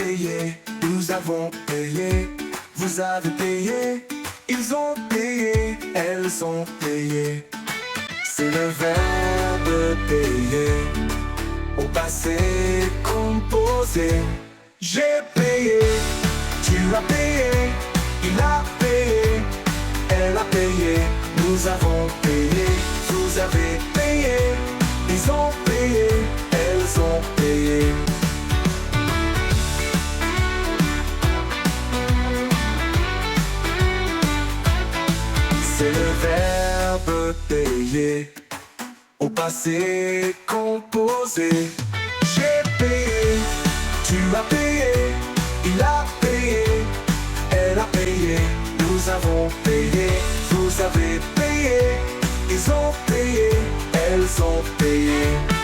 payé, nous avons payé, vous avez payé, ils ont payé, elles ont payé. C'est le verbe payer, au passé composé. J'ai payé, tu as payé, il a payé, elle a payé, nous avons payé, vous avez payé, ils ont payé, elles ont payé. C'est le verbe payer, au passé composé. J'ai payé, tu as payé, il a payé, elle a payé, nous avons payé, vous avez payé, ils ont payé, elles ont payé.